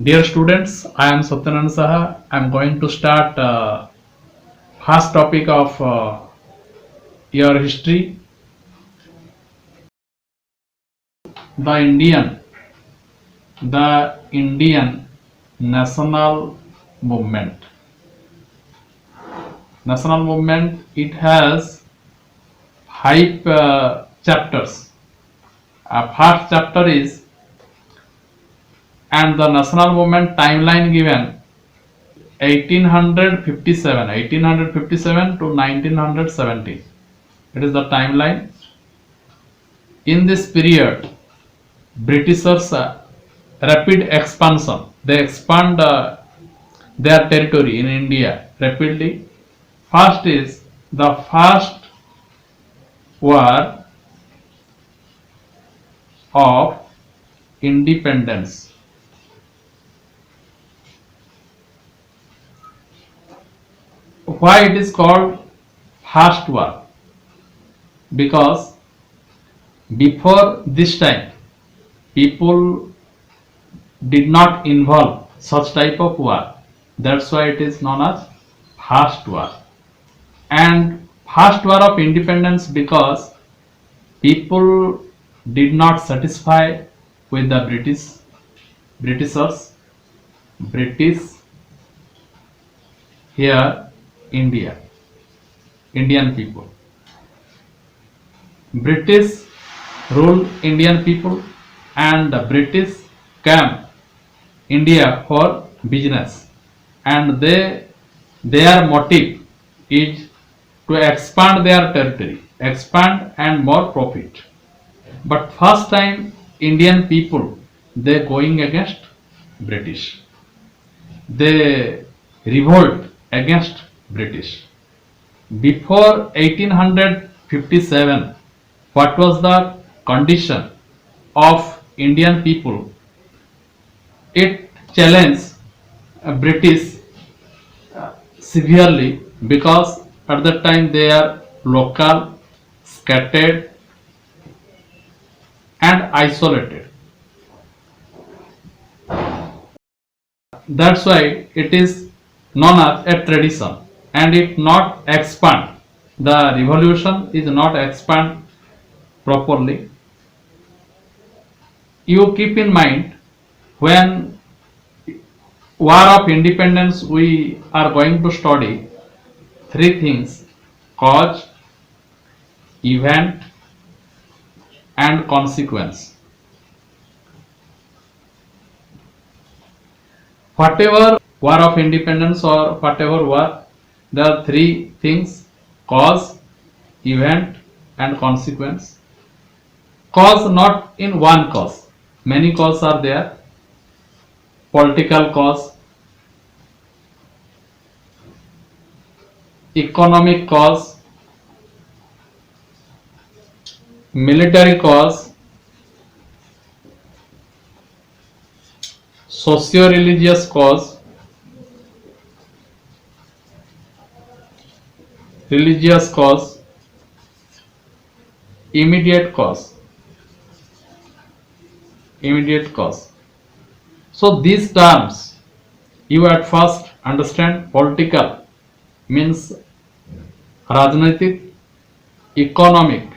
Dear students, I am Satyanand Saha. I am going to start first topic of your history, the Indian, the Indian national movement. National movement. It has five chapters. First chapter is and the national movement timeline given 1857 to 1917. It is the timeline. In this period, Britishers rapid expansion. They expand their territory in India rapidly. First is the first war of independence. Why it is called first war? Because before this time, people did not involve such type of war. That's why it is known as first war. And first war of independence because people did not satisfy with the Britishers, British here India, Indian people. British rule Indian people and the British came India for business and their motive is to expand their territory, expand and more profit. But first time Indian people they going against British. They revolt against British. Before 1857, what was the condition of Indian people? It challenged British severely because at that time they are local, scattered, and isolated. That's why it is known as a tradition and it not expand. The revolution is not expand properly. You keep in mind when war of independence we are going to study three things: cause, event, and consequence. Whatever war of independence or whatever war, there are three things: cause, event, and consequence. Cause not in one cause. Many causes are there. Political cause, economic cause, military cause, socio-religious cause, religious cause, immediate cause. Immediate cause. So these terms you at first understand. Political means Rajnaitik, economic.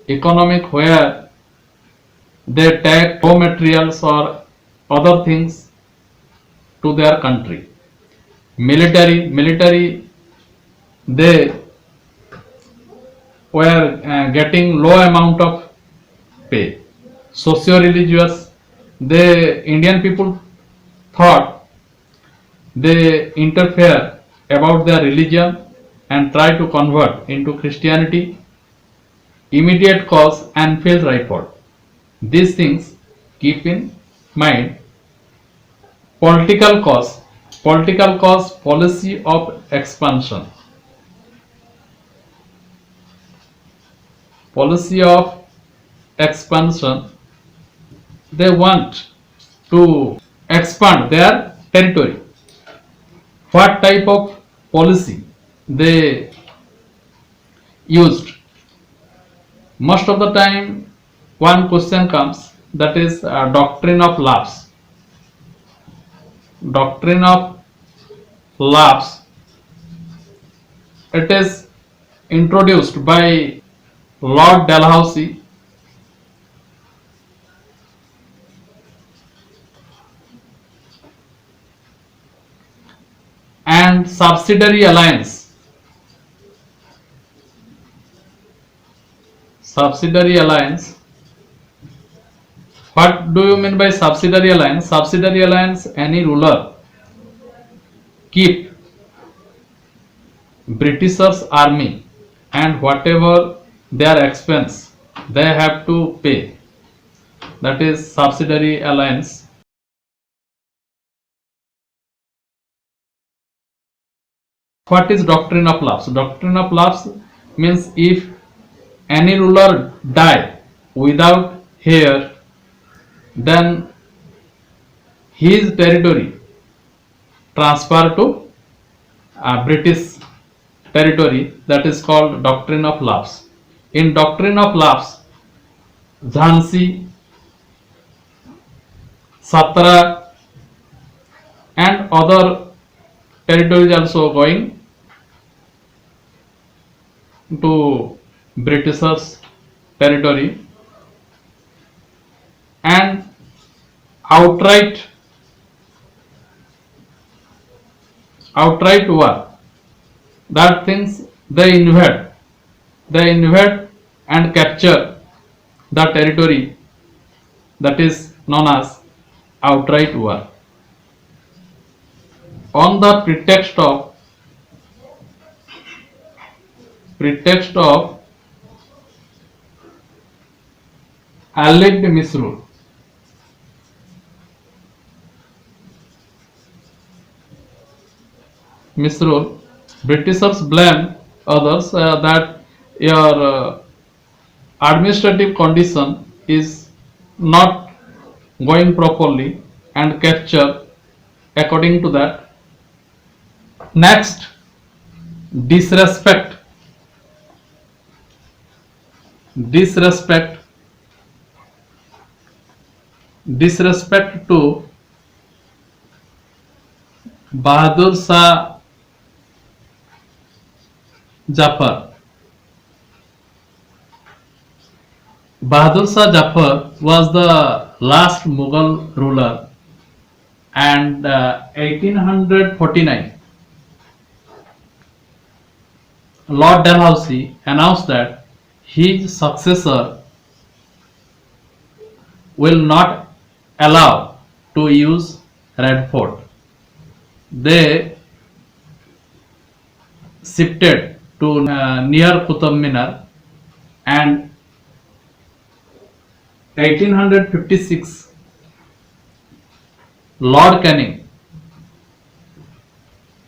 Economic where they take raw materials or other things to their country. Military they were getting low amount of pay. Socio-religious, the Indian people thought they interfere about their religion and try to convert into Christianity. Immediate cause and field report. These things keep in mind. Political cause policy of expansion. Policy of expansion, they want to expand their territory. What type of policy they used? Most of the time one question comes, that is doctrine of lapse. doctrine of lapse. It is introduced by Lord Dalhousie and subsidiary alliance. Subsidiary alliance. What do you mean by subsidiary alliance? Subsidiary alliance, any ruler keep Britishers army and whatever their expense they have to pay. That is subsidiary alliance. What is doctrine of lapse? Doctrine of lapse means if any ruler die without heir, then his territory transfer to British territory. That is called doctrine of lapse. In doctrine of lapse, Jhansi, Satra and other territories also going to Britishers territory, and outright war, that things they invade and capture the territory, that is known as outright war. On the pretext of alleged misrule, Britishers blame others that your administrative condition is not going properly and capture according to that. Next, disrespect. Disrespect. Disrespect to Bahadur Shah Jafar. Bahadur Shah Jafar was the last Mughal ruler, and 1849 Lord Dalhousie announced that his successor will not allow to use Red Fort. They shifted to near Qutub Minar, and 1856 Lord Canning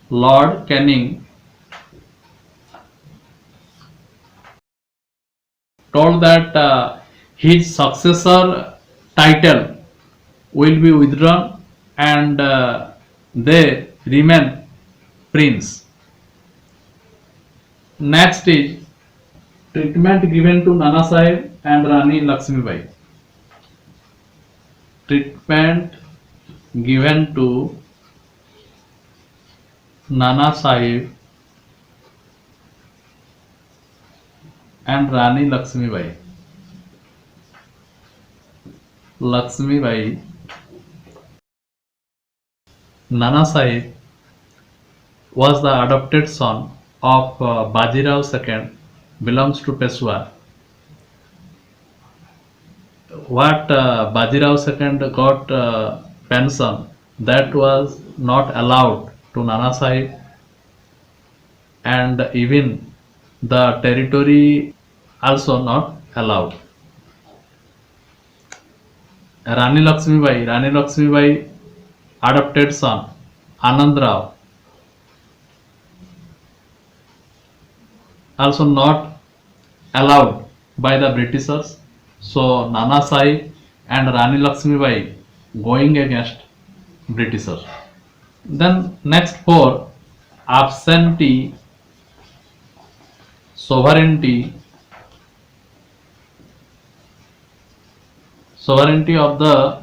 Lord Canning told that his successor title will be withdrawn, and they remain prince. Next is treatment given to Nana Sahib and Rani Lakshmibai. Treatment given to Nana Sahib and Rani Lakshmibai. Nana Sahib was the adopted son of Bajirao II, belongs to Peshawar. What Bajirao II got pension, that was not allowed to Nana Sahib, and even the territory also not allowed. Rani Lakshmibai adopted son Anand Rao, also not allowed by the Britishers. So Nana Sahib and Rani Lakshmibai going against Britishers. Then next four: absentee, sovereignty of the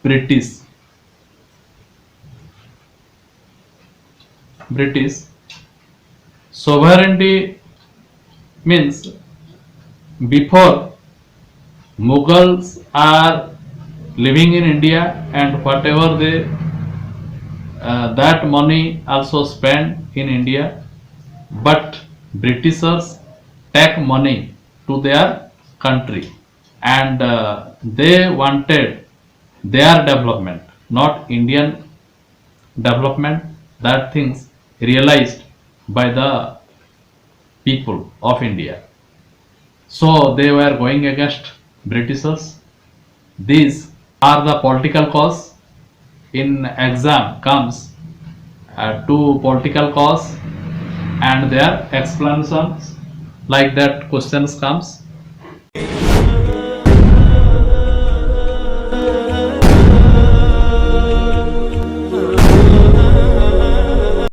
British. British. Sovereignty means before Mughals are living in India, and whatever they that money also spent in India, but Britishers take money to their country, and they wanted their development, not Indian development. That things realized by the people of India. So they were going against Britishers. These are the political cause. In exam comes two political cause and their explanations, like that questions comes.